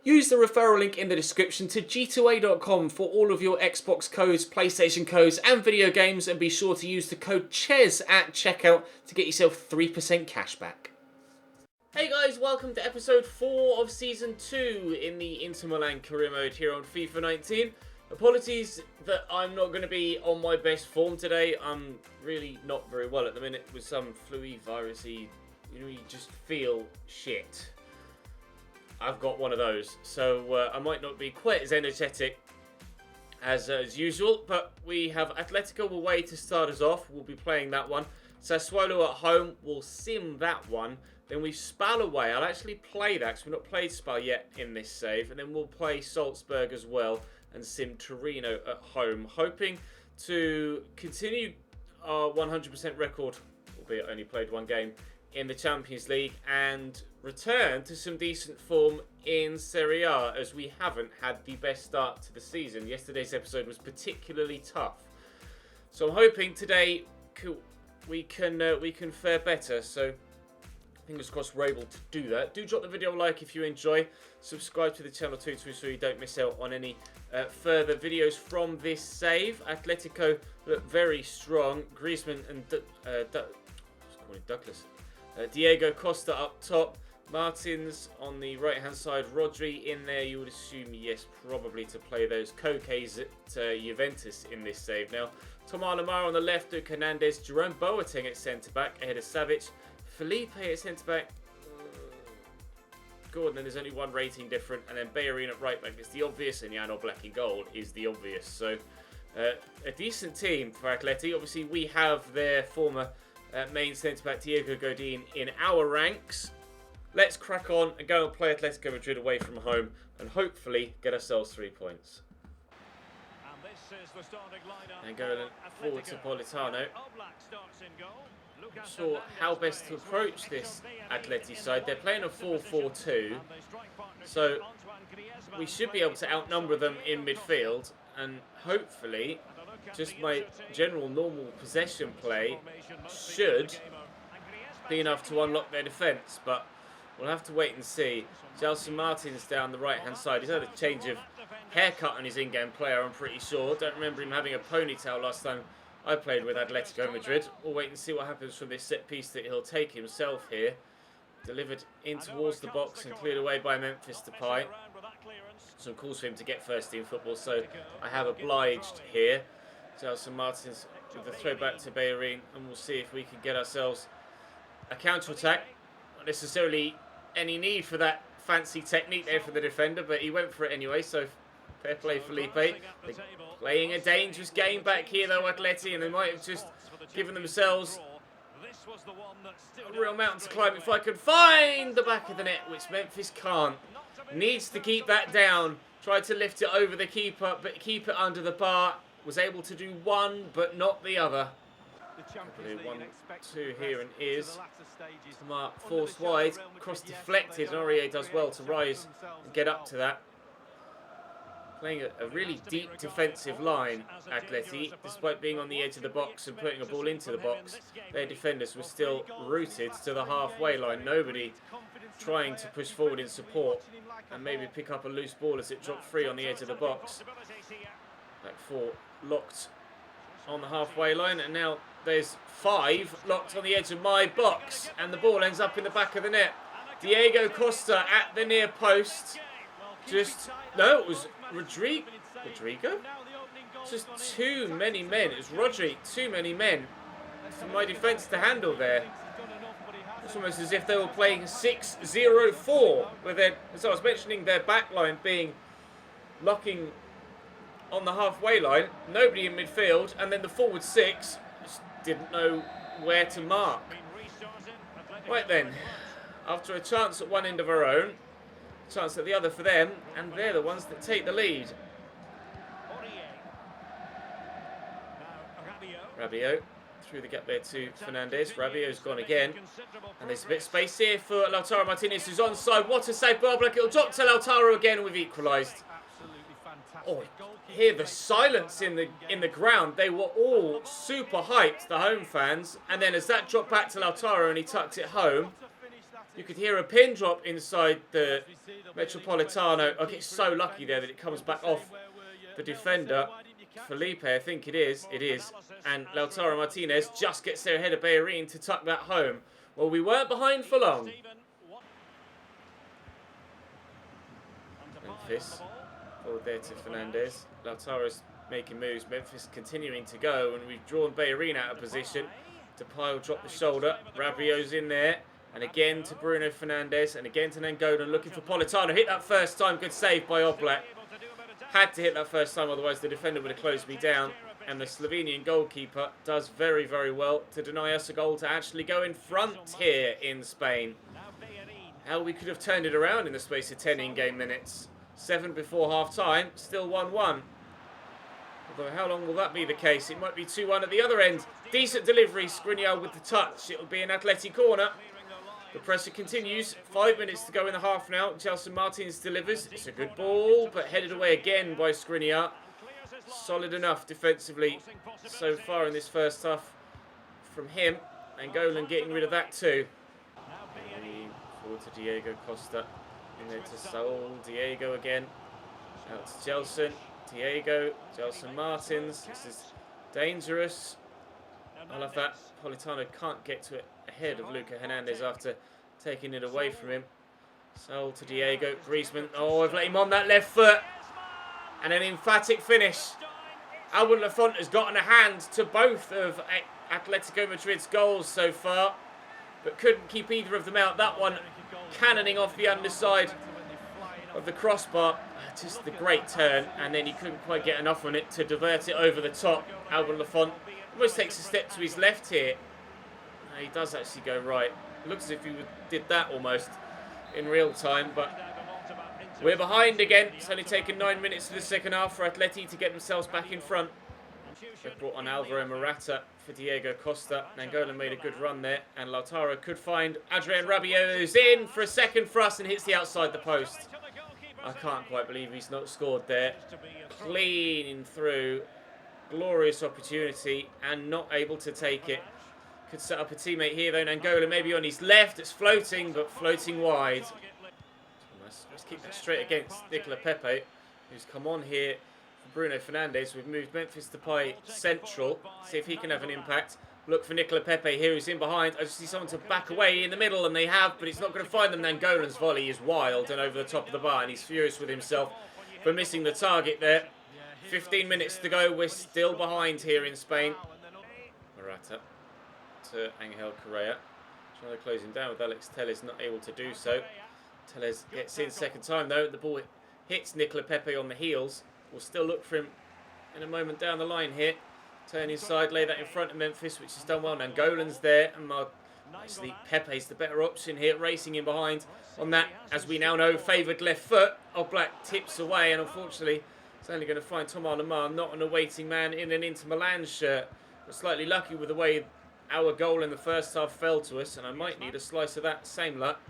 Use the referral link in the description to g2a.com for all of your Xbox codes, PlayStation codes and video games, and be sure to use the code CHES at checkout to get yourself 3% cash back. Hey guys, welcome to episode 4 of Season 2 in the Inter Milan career mode here on FIFA 19. Apologies that I'm not going to be on my best form today. I'm really not very well at the minute with some flu virusy, you just feel shit. I've got one of those, so I might not be quite as energetic as usual, but we have Atletico away to start us off. We'll be playing that one. Sassuolo at home, we'll sim that one. Then we've Spal away. I'll actually play that because we've not played Spal yet in this save. And then we'll play Salzburg as well and sim Torino at home. Hoping to continue our 100% record, albeit only played one game, in the Champions League and return to some decent form in Serie A, as we haven't had the best start to the season. Yesterday's episode was particularly tough, so I'm hoping today we can fare better. So fingers crossed we're able to do that. Do drop the video a like if you enjoy. Subscribe to the channel too so you don't miss out on any further videos from this save. Atletico look very strong. Griezmann and Douglas. Diego Costa up top. Martins on the right hand side. Rodri in there, you would assume, yes, probably to play those Kokes at Juventus in this save. Now, Tomás Lemar on the left, Luke Hernandez, Jerome Boateng at centre back ahead of Savic. Felipe at centre back. Gordon, then there's only one rating different, and then Bellerin at right back. It's the obvious, and Jan Oblak in goal is the obvious. So, a decent team for Atleti. Obviously, we have their former main centre-back Diego Godin in our ranks. Let's crack on and go and play Atletico Madrid away from home and hopefully get ourselves 3 points. And going forward to Politano. Not sure how best to approach this Atleti side. They're playing a 4-4-2, so we should be able to outnumber them in midfield, and hopefully just my general normal possession play should be enough to unlock their defence, but we'll have to wait and see. Gelson Martins down the right hand side. He's had a change of haircut on his in-game player, I'm pretty sure. Don't remember him having a ponytail last time I played with Atletico Madrid. We'll wait and see what happens from this set piece that he'll take himself here. Delivered in towards the box and cleared away by Memphis Depay. Some calls for him to get first team football, so I have obliged here. Gelson Martins with the throw back to Bellerin, and we'll see if we can get ourselves a counter-attack. Not necessarily any need for that fancy technique there for the defender, but he went for it anyway, so fair play Felipe. They're playing a dangerous game back here though, Atleti, and they might have just given themselves a real mountain to climb if I could find the back of the net, which Memphis can't. Needs to keep that down. Tried to lift it over the keeper, but keep it under the bar. Was able to do one, but not the other. 1-2 here and is. Mark forced wide, cross deflected, and Aurier does well to rise and get up to that. Playing a really deep defensive line, Atleti, despite being on the edge of the box and putting a ball into the box. Their defenders were still rooted to the halfway line. Nobody trying to push forward in support and maybe pick up a loose ball as it dropped free on the edge of the box. Back four locked on the halfway line, and now there's 5 locked on the edge of my box, and the ball ends up in the back of the net. Diego Costa at the near post. No, it was Rodrigo? Just too many men. It was Rodri, too many men for my defence to handle there. It's almost as if they were playing 6-0-4, with as I was mentioning, their back line being locking on the halfway line, nobody in midfield, and then the forward 6 just didn't know where to mark. Right then, after a chance at one end of our own, chance at the other for them, and they're the ones that take the lead. Rabiot through the gap there to Fernandez. Rabiot's gone again, and there's a bit of space here for Lautaro Martinez, who's onside. What a save, Blurb. It'll drop to Lautaro again, and we've equalised. Oh, hear the silence in the ground. They were all super hyped, the home fans, and then as that dropped back to Lautaro and he tucked it home, You could hear a pin drop inside the Metropolitano. I get so lucky there that it comes back off the defender. Felipe, I think it is. It is. And Lautaro Martinez just gets there ahead of Bellerin to tuck that home. Well, we weren't behind for long. Memphis. Forward there to Fernandez. Lautaro's making moves. Memphis continuing to go. And we've drawn Bellerin out of position. Depay drop the shoulder. Rabiot's in there. And again to Bruno Fernandes. And again to Nangolan looking for Politano. Hit that first time. Good save by Oblak. Had to hit that first time, otherwise the defender would have closed me down. And the Slovenian goalkeeper does very, very well to deny us a goal to actually go in front here in Spain. How we could have turned it around in the space of 10 in-game minutes. 7 before half-time, still 1-1. Although how long will that be the case? It might be 2-1 at the other end. Decent delivery, Skriniar with the touch. It'll be an Atleti corner. The pressure continues. 5 minutes to go in the half now. Gelson Martins delivers. It's a good ball, but headed away again by Skriniar. Solid enough defensively so far in this first half from him. And Golan getting rid of that too. Forward to Diego Costa. In there to Saul. Diego again. Out to Gelson. Diego. Gelson Martins. This is dangerous. I love that. Politano can't get to it ahead of Luca Hernandez after taking it away from him. Saul to Diego. Griezmann. Oh, I've let him on that left foot. And an emphatic finish. Albert Lafont has gotten a hand to both of Atletico Madrid's goals so far, but couldn't keep either of them out. That one cannoning off the underside of the crossbar. Just the great turn, and then he couldn't quite get enough on it to divert it over the top. Albert Lafont almost takes a step to his left here. No, he does actually go right. Looks as if he did that almost in real time, but we're behind again. It's only taken 9 minutes of the second half for Atleti to get themselves back in front. They've brought on Alvaro Morata for Diego Costa. Nangolan made a good run there, and Lautaro could find Adrien Rabiot, who's in for a second thrust and hits the outside the post. I can't quite believe he's not scored there. Clean through. Glorious opportunity and not able to take it. Could set up a teammate here though. Nangolan maybe on his left. It's floating, but floating wide. Let's keep that straight against Nicola Pepe, who's come on here for Bruno Fernandes. We've moved Memphis Depay central. See if he can have an impact. Look for Nicola Pepe here, who's in behind. I just see someone to back away in the middle, and they have, but it's not going to find them. Nangolan's volley is wild and over the top of the bar, and he's furious with himself for missing the target there. 15 minutes to go. We're still behind here in Spain. Morata to Angel Correa. Trying to close him down with Alex Telles, not able to do so. Telles gets in second time though. The ball hits Nicola Pepe on the heels. We'll still look for him in a moment down the line here. Turn inside, lay that in front of Memphis, which has done well. Nangolan's there, and nicely Pepe's the better option here, racing in behind on that, as we now know, favoured left foot. Oblak tips away, and unfortunately, it's only going to find Thomas Lemar, not an awaiting man in an Inter Milan shirt. We're slightly lucky with the way our goal in the first half fell to us, and I might need a slice of that same luck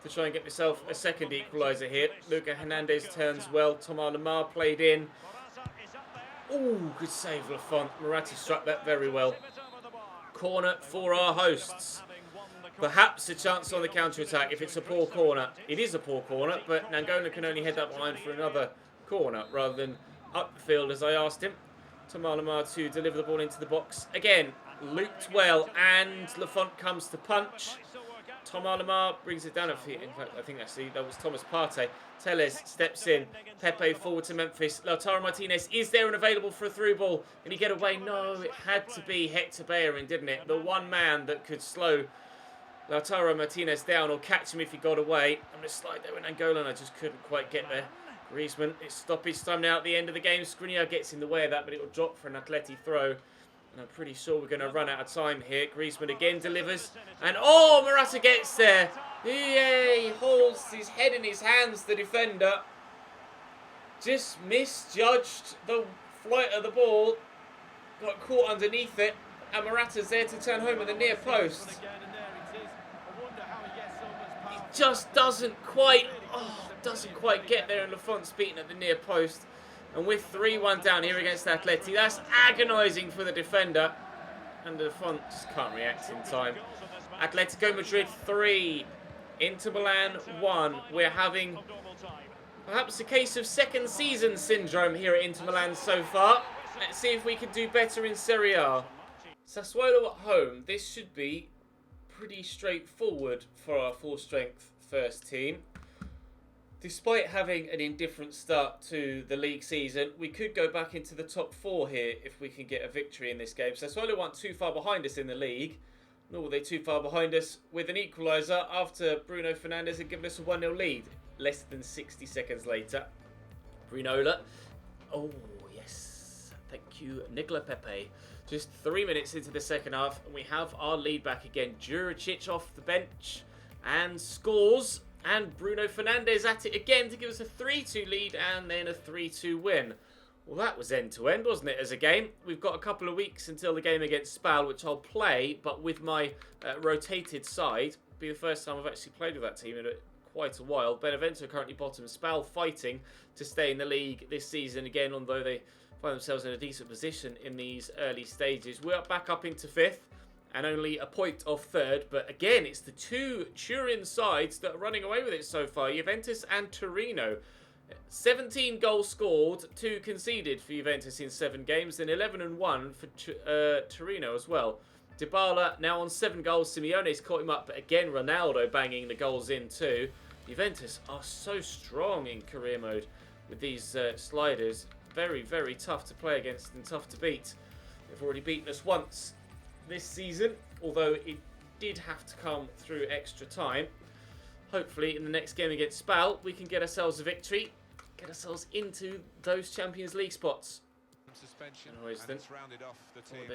to try and get myself a second equaliser here. Luca Hernandez turns well. Thomas Lemar played in. Ooh, good save, Lafont. Morata struck that very well. Corner for our hosts. Perhaps a chance on the counter-attack if it's a poor corner. It is a poor corner, but Nangolan can only head that behind for another corner rather than up the field as I asked him. Thomas Lemar to deliver the ball into the box. Again, looped well, and Lafont comes to punch. Thomas Lemar brings it down a feet. In fact, I think actually that was Thomas Partey. Telles steps in. Pepe forward to Memphis. Lautaro Martinez is there and available for a through ball. Can he get away? No, it had to be Hector Bellerin, didn't it? The one man that could slow Lautaro Martinez down or catch him if he got away. I'm going to slide there with Nangolan. I just couldn't quite get there. Griezmann, it's stoppage time now at the end of the game. Skriniar gets in the way of that, but it will drop for an Atleti throw. And I'm pretty sure we're going to run out of time here. Griezmann again delivers. And oh, Morata gets there. He holds his head in his hands, the defender. Just misjudged the flight of the ball. Got caught underneath it. And Morata's there to turn home at the near post. He just doesn't quite get there, and Lafont's beaten at the near post. And with 3-1 down here against Atleti, that's agonising for the defender. And Lafont just can't react in time. Atletico Madrid 3, Inter Milan 1. We're having perhaps a case of second season syndrome here at Inter Milan so far. Let's see if we can do better in Serie A. Sassuolo at home. This should be pretty straightforward for our full-strength first team. Despite having an indifferent start to the league season, we could go back into the top 4 here if we can get a victory in this game. Sassuolo weren't too far behind us in the league, nor were they too far behind us with an equaliser after Bruno Fernandes had given us a 1-0 lead. Less than 60 seconds later. Brunola. Oh, yes. Thank you, Nicola Pepe. Just 3 minutes into the second half, and we have our lead back again. Juricic off the bench and scores. And Bruno Fernandes at it again to give us a 3-2 lead and then a 3-2 win. Well, that was end-to-end, wasn't it, as a game? We've got a couple of weeks until the game against Spal, which I'll play, but with my rotated side. It'll be the first time I've actually played with that team in quite a while. Benevento currently bottom. Spal fighting to stay in the league this season again, although they find themselves in a decent position in these early stages. We're back up into 5th. And only a point off 3rd. But again, it's the 2 Turin sides that are running away with it so far. Juventus and Torino. 17 goals scored, 2 conceded for Juventus in 7 games. And 11 and 1 for Torino as well. Dybala now on 7 goals. Simeone's caught him up. But again, Ronaldo banging the goals in too. Juventus are so strong in career mode with these sliders. Very, very tough to play against and tough to beat. They've already beaten us once this season, although it did have to come through extra time. Hopefully in the next game against Spal we can get ourselves a victory, get ourselves into those Champions League spots. There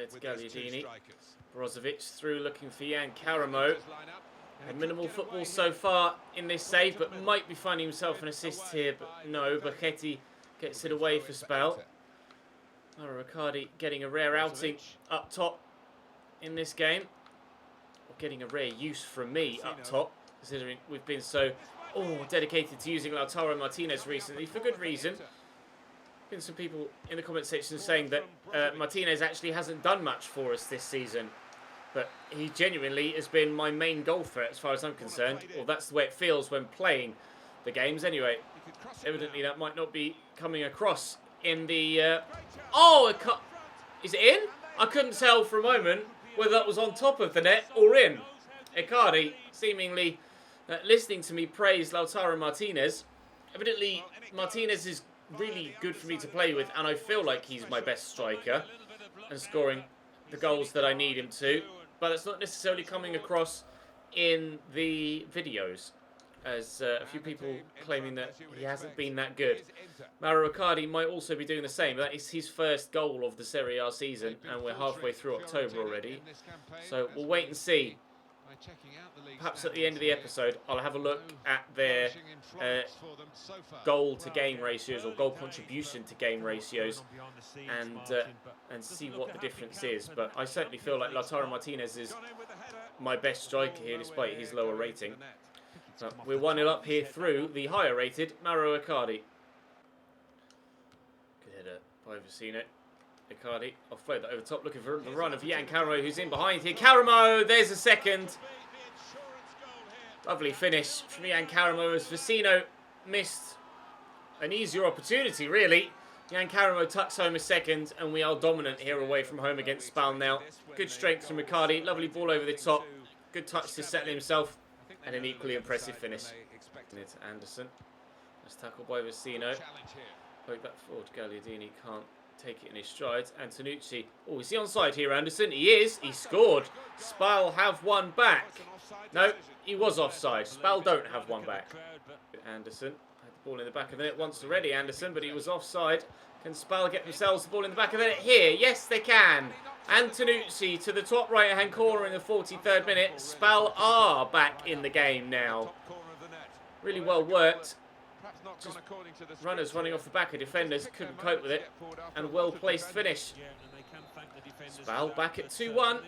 to Gagliardini. Brozovic through looking for Jan Karamo. Had minimal football so far in this save, but might be finding himself an assist here, but no, Bacchetti gets it away for Spal. Riccardi getting a rare outing up top in this game, or getting a rare use from me up top, considering we've been so dedicated to using Lautaro Martinez recently for good reason. Been some people in the comment section saying that Martinez actually hasn't done much for us this season, but he genuinely has been my main goal threat as far as I'm concerned, or that's the way it feels when playing the games anyway. Evidently that might not be coming across in the is it in? I couldn't tell for a moment whether that was on top of the net or in. Icardi seemingly listening to me praise Lautaro Martinez. Evidently, Martinez is really good for me to play with, and I feel like he's my best striker and scoring the goals that I need him to. But it's not necessarily coming across in the videos, as a few people claiming that he hasn't been that good. Mauro Icardi might also be doing the same. That is his first goal of the Serie A season, and we're halfway through October already. So we'll wait and see. Perhaps at the end of the episode, I'll have a look at their goal to game ratios, or goal contribution to game ratios, and see what the difference is. But I certainly feel like Lautaro Martinez is my best striker here, despite his lower rating. So we're 1-0 up here through the higher rated Mauro Icardi. Good header by Vecino. Icardi, I'll float that over top, looking for the run of Jan Karamo, who's in behind here. Karamo, there's a second. Lovely finish from Jan Karamo as Vecino missed an easier opportunity, really. Jan Karamo tucks home a second, and we are dominant here away from home against Spal now. Good strength from Icardi, lovely ball over the top. Good touch to settle himself. And an equally impressive finish. It's Anderson. That's tackled by Vecino. Poke that forward. Gagliardini can't take it in his strides. Antonucci. Oh, is he onside here, Anderson? He is. He scored. Spal have one back. No, he was offside. Spal don't have one back. Anderson had the ball in the back of the net once already, Anderson, but he was offside. Can Spal get themselves the ball in the back of the net here? Yes, they can. Antonucci to the top right-hand corner in the 43rd minute. Spal are back in the game now. Really well worked. Just runners running off the back of defenders, couldn't cope with it. And well-placed finish. Spal back at 2-1.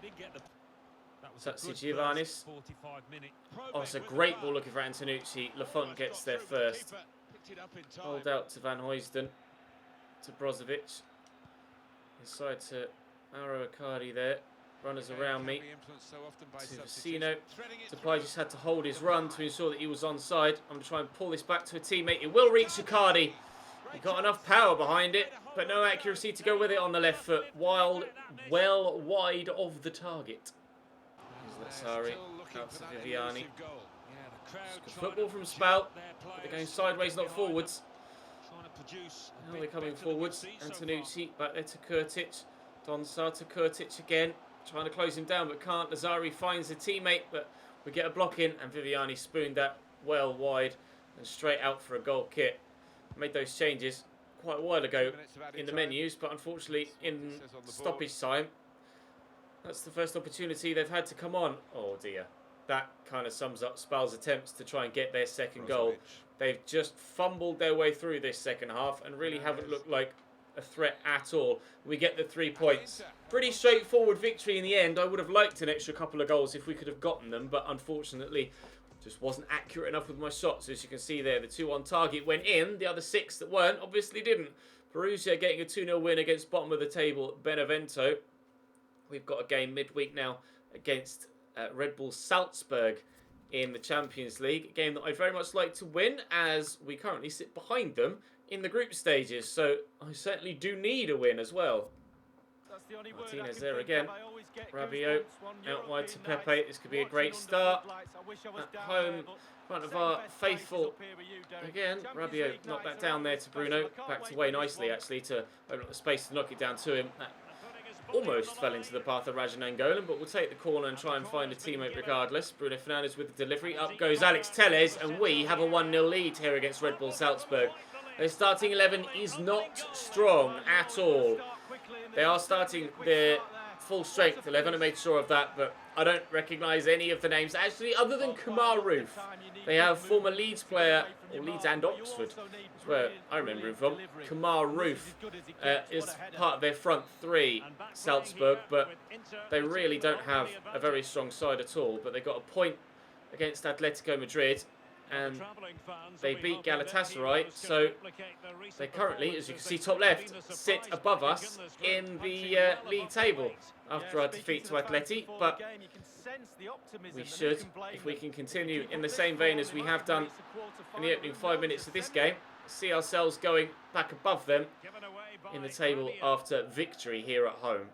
Satsi Giovannis. Oh, it's a great ball looking for Antonucci. Lafont gets there first. Hold out to Van Huysden. To Brozovic. Inside to Mauro Icardi there. runners around me. To Vecino. Depay just had to hold his run to ensure that he was onside. I'm going to try and pull this back to a teammate. It will reach Icardi. He got enough power behind it, but no accuracy to go with it on the left foot. Well wide of the target. Sorry, out to Viviani. Football from Spal. They're going sideways, not forwards. Now they're coming forwards. Antonucci back there to Kurtic. Donsar to Kurtic again. Trying to close him down, but can't. Lazari finds a teammate, but we get a block in, and Viviani spooned that well wide and straight out for a goal kick. Made those changes quite a while ago in the menus, but unfortunately in stoppage time, that's the first opportunity they've had to come on. Oh dear. That kind of sums up Spal's attempts to try and get their second goal. They've just fumbled their way through this second half and really haven't looked like a threat at all. We get the 3 points. Pretty straightforward victory in the end. I would have liked an extra couple of goals if we could have gotten them, but unfortunately just wasn't accurate enough with my shots. As you can see there, the 2 on target went in. The other 6 that weren't obviously didn't. Perugia getting a 2-0 win against bottom of the table Benevento. We've got a game midweek now against Red Bull Salzburg in the Champions League. A game that I'd very much like to win, as we currently sit behind them in the group stages. So I certainly do need a win as well. Martinez there again. Rabiot out wide to Pepe. This could be a great start. At home, in front of our faithful. Again, Rabiot knocked that down there to Bruno. Backed away nicely, actually, to open up the space to knock it down to him. That almost fell into the path of Raja Nangolan, but we'll take the corner and try and find a teammate regardless. Bruno Fernandes with the delivery. Up goes Alex Telles, and we have a 1-0 lead here against Red Bull Salzburg. Their starting 11 is not strong at all. They are starting their full strength 11, I made sure of that, but I don't recognise any of the names actually other than Kumar Roof. They have former Leeds player, or Leeds and Oxford, that's where I remember him from. Kumar Roof is part of their front 3, Salzburg, but they really don't have a very strong side at all. But they got a point against Atletico Madrid, and they beat Galatasaray, so they currently, as you can see top left, sit above us in the league table after our defeat to Atleti. But we should, if we can continue in the same vein as we have done in the opening 5 minutes of this game, see ourselves going back above them in the table after victory here at home.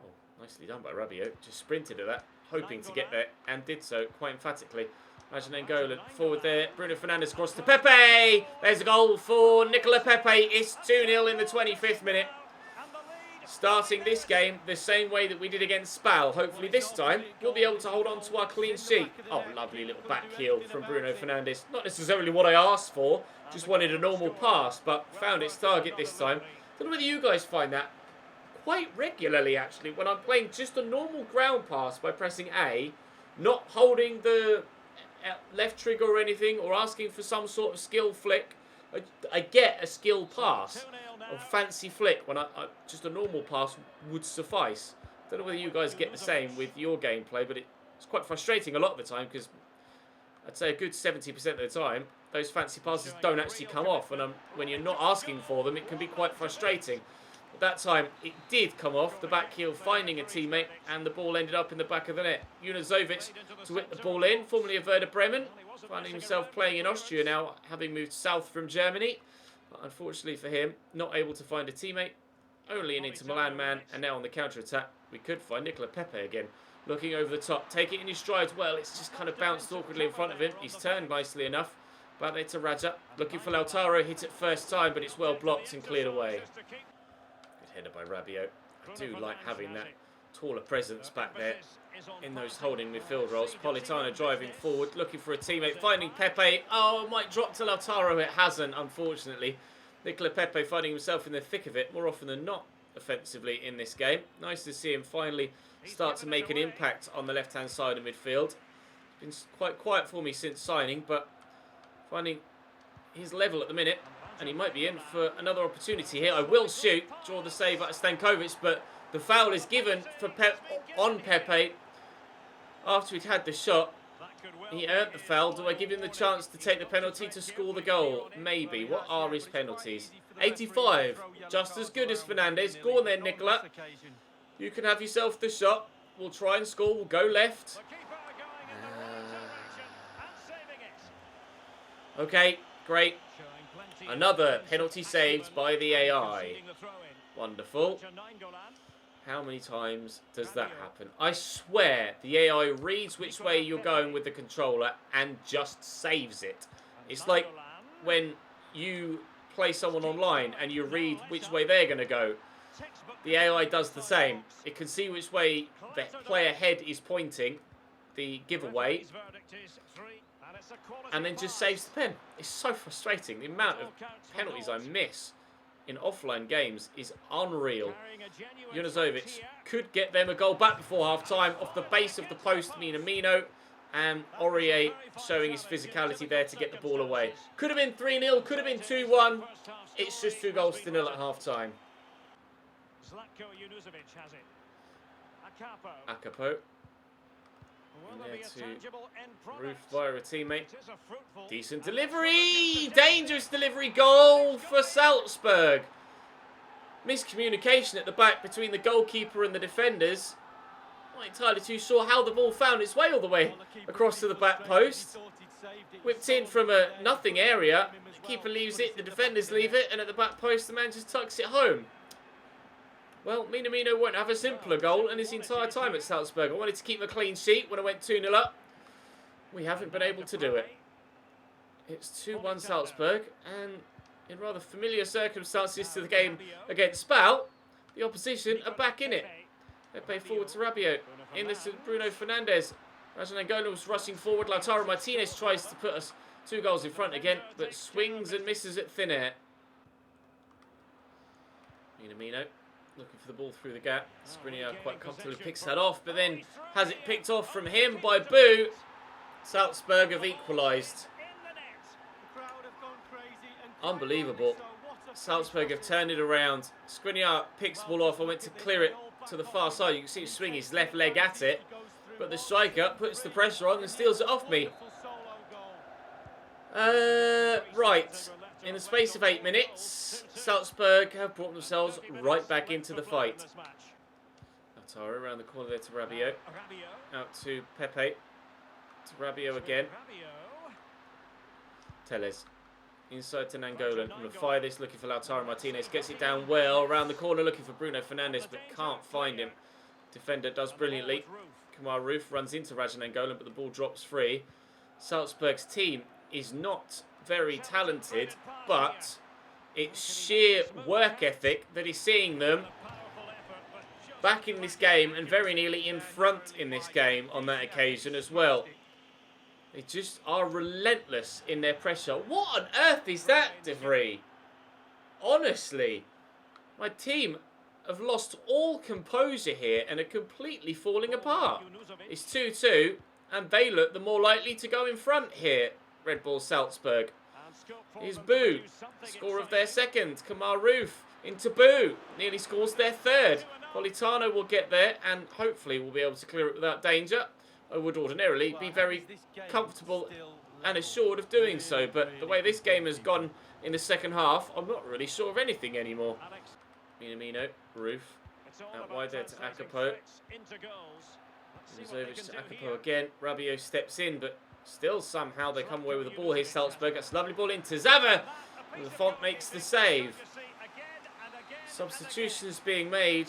Oh, nicely done by Rabiot, just sprinted at that, hoping to get there, and did so quite emphatically. Raja Nangolan forward there. Bruno Fernandes across to Pepe. There's a goal for Nicola Pepe. It's 2-0 in the 25th minute. Starting this game the same way that we did against Spal. Hopefully this time we'll be able to hold on to our clean sheet. Oh, lovely little back heel from Bruno Fernandes. Not necessarily what I asked for. Just wanted a normal pass, but found its target this time. Don't know whether you guys find that quite regularly, actually, when I'm playing just a normal ground pass by pressing A, not holding the left trigger or anything, or asking for some sort of skill flick. I get a skill pass or fancy flick when I just a normal pass would suffice. Don't know whether you guys get the same with your gameplay, but it's quite frustrating a lot of the time, because I'd say a good 70% of the time those fancy passes don't actually come off, and when you're not asking for them, it can be quite frustrating. But that time it did come off, the back heel finding a teammate, and the ball ended up in the back of the net. Junazovic to whip the ball in, formerly of Werder Bremen, finding himself playing in Austria now, having moved south from Germany. But unfortunately for him, not able to find a teammate, only an Inter Milan man, and now on the counter-attack, we could find Nicola Pepe again. Looking over the top, take it in his strides well, it's just kind of bounced awkwardly in front of him. He's turned nicely enough. Back there to Raja, looking for Lautaro, hit it first time, but it's well blocked and cleared away. Good header by Rabiot. I do like having that taller presence back there in those holding midfield roles. Politano driving forward, looking for a teammate, finding Pepe. Oh, it might drop to Lautaro. It hasn't, unfortunately. Nicola Pepe finding himself in the thick of it more often than not offensively in this game. Nice to see him finally start to make an impact on the left-hand side of midfield. It's been quite quiet for me since signing, but finding his level at the minute, and he might be in for another opportunity here. I will shoot, draw the save at Stankovic, but the foul is given for on Pepe after he'd had the shot. He earned the foul. Do I give him the chance to take the penalty to score the goal? Maybe. What are his penalties? 85. Just as good as Fernandes. Go on then, Nicola. You can have yourself the shot. We'll try and score. We'll go left. Okay, great. Another penalty saved by the AI. Wonderful. How many times does that happen? I swear the AI reads which way you're going with the controller and just saves it. It's like when you play someone online and you read which way they're going to go. The AI does the same. It can see which way the player head is pointing, the giveaway, and then just saves the pen. It's so frustrating. The amount of penalties I miss in offline games is unreal. Junazovic could get them a goal back before half-time off the base of the post, Minamino, and Aurier showing his physicality there to get the ball away. Could have been 3-0, could have been 2-1. It's just 2 goals to 0 at half-time. Akapo. In there to Roof via a teammate. Decent delivery! Dangerous delivery goal for Salzburg. Miscommunication at the back between the goalkeeper and the defenders. Not entirely too sure how the ball found its way all the way across to the back post. Whipped in from a nothing area. The keeper leaves it, the defenders leave it, and at the back post the man just tucks it home. Well, Minamino won't have a simpler goal in his entire time at Salzburg. I wanted to keep a clean sheet when I went 2-0 up. We haven't been able to do it. It's 2-1 Salzburg, and in rather familiar circumstances to the game against Spout, the opposition are back in it. They play forward to Rabiot. In this to Bruno Fernandes. Rajan Angola was rushing forward. Lautaro Martinez tries to put us 2 goals in front again, but swings and misses at thin air. Minamino. Looking for the ball through the gap. Skriniar quite comfortably picks that off, but then has it picked off from him by Boo. Salzburg have equalised. Unbelievable. Salzburg have turned it around. Skriniar picks the ball off. I went to clear it to the far side. You can see him swing his left leg at it, but the striker puts the pressure on and steals it off me. Right. In the space of 8 minutes, Salzburg have brought themselves right back into the fight. Lautaro around the corner there to Rabiot. Out to Pepe. To Rabiot again. Teles. Inside to Nangolan. I'm going to fire this, looking for Lautaro Martinez. Gets it down well. Around the corner, looking for Bruno Fernandes, but can't find him. Defender does brilliantly. Kamar Roof runs into Rajan Nangolan, but the ball drops free. Salzburg's team is not very talented, but it's sheer work ethic that is seeing them back in this game and very nearly in front in this game on that occasion as well. They just are relentless in their pressure. What on earth is that, De Vries? Honestly, my team have lost all composure here and are completely falling apart. It's 2-2 and they look the more likely to go in front here. Red Bull Salzburg. Here's Boo, score of their second. Kamar Roof into Boo, nearly scores their third. Politano will get there and hopefully will be able to clear it without danger. I would ordinarily be very comfortable and assured of doing so, but the way this game has gone in the second half, I'm not really sure of anything anymore. Minamino, Roof, out wide there to Akapo. Junazovic to Akapo again. Rabiot steps in, but still somehow they come away with the ball here, Salzburg. That's a lovely ball into Zava. And the Font makes the save. Substitutions being made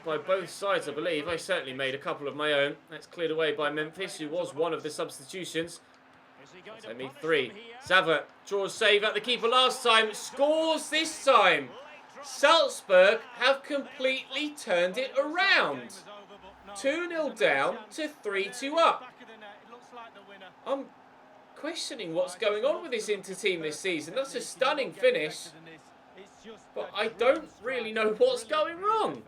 by both sides, I believe. I certainly made a couple of my own. That's cleared away by Memphis, who was one of the substitutions. So I made 3. Zava draws save at the keeper last time. Scores this time. Salzburg have completely turned it around. 2-0 down to 3-2 up. I'm questioning what's going on with this Inter team this season. That's a stunning finish, but I don't really know what's going wrong.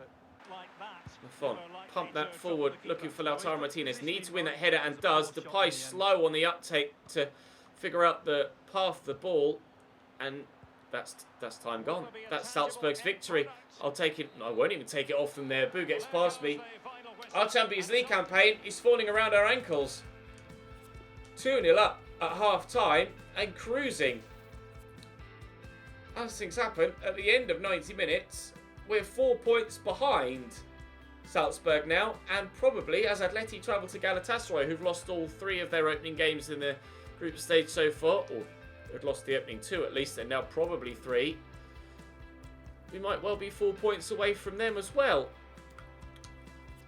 Lafont, pump that forward, looking for Lautaro Martinez. Needs to win that header and does. Depay slow on the uptake to figure out the path of the ball, and that's time gone. That's Salzburg's victory. I'll take it. I won't even take it off them there. Boo gets past me. Our Champions League campaign is falling around our ankles. 2-0 up at half-time and cruising. As things happen, at the end of 90 minutes, we're 4 points behind Salzburg now, and probably as Atleti travel to Galatasaray, who've lost all 3 of their opening games in the group stage so far, or had lost the opening 2 at least, and now probably 3. We might well be 4 points away from them as well.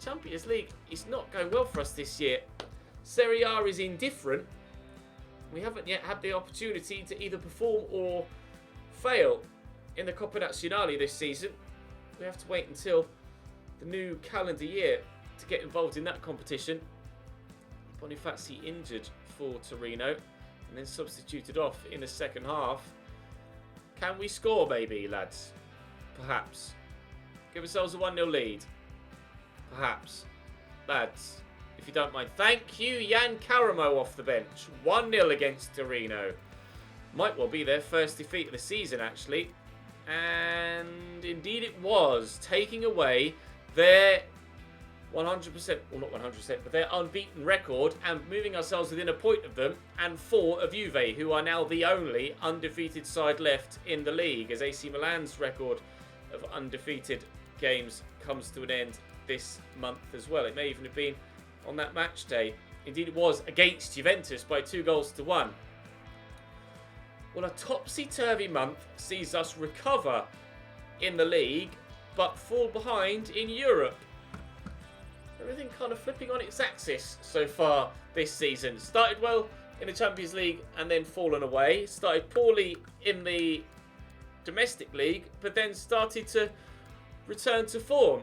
Champions League is not going well for us this year. Serie A is indifferent. We haven't yet had the opportunity to either perform or fail in the Coppa Nazionale this season. We have to wait until the new calendar year to get involved in that competition. Bonifaci injured for Torino and then substituted off in the second half. Can we score, maybe, lads? Perhaps. Give ourselves a 1-0 lead. Perhaps. Lads, if you don't mind. Thank you, Jan Karamo off the bench. 1-0 against Torino. Might well be their first defeat of the season, actually. And indeed it was. Taking away their 100%, well not 100%, but their unbeaten record and moving ourselves within a point of them and 4 of Juve, who are now the only undefeated side left in the league, as AC Milan's record of undefeated games comes to an end this month as well. It may even have been on that match day. Indeed it was, against Juventus by 2-1. Well, a topsy-turvy month sees us recover in the league, but fall behind in Europe. Everything kind of flipping on its axis so far this season. Started well in the Champions League and then fallen away. Started poorly in the domestic league, but then started to return to form.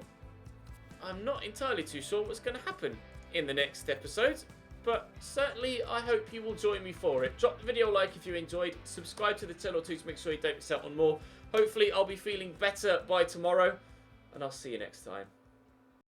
I'm not entirely too sure what's going to happen in the next episode, but certainly I hope you will join me for it. Drop the video a like if you enjoyed. Subscribe to the channel too to make sure you don't miss out on more. Hopefully I'll be feeling better by tomorrow, and I'll see you next time.